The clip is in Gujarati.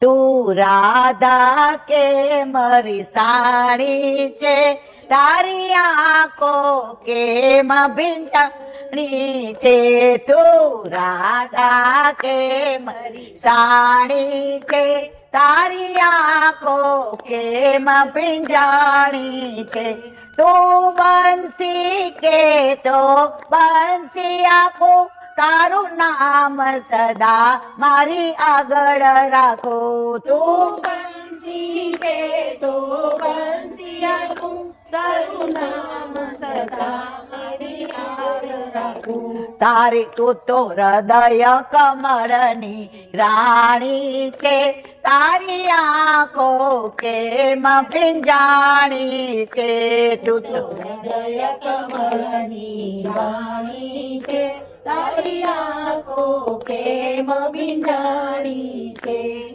તું રાધા કે મારી સાણી છે, તારી આંખો કેમ ભીંજાણી છે, તું રાધા કે મારી સાણી છે, તારી આંખો કેમ ભીંજાણી છે, તું બંસી કે તો બંસી આપું, તારું નામ સદા મારી આગળ રાખું, તું બંસી કે તો બંસી આપું, તારું નામ સદા મારી આગળ રાખું. તારી તું તો હૃદય કમળની રાણી છે, તારી આંખો કેમ ભીંજાણી છે, તું તો હૃદય કમળની રાણી છે, તારી આંખો કેમ ભીંજાણી છે.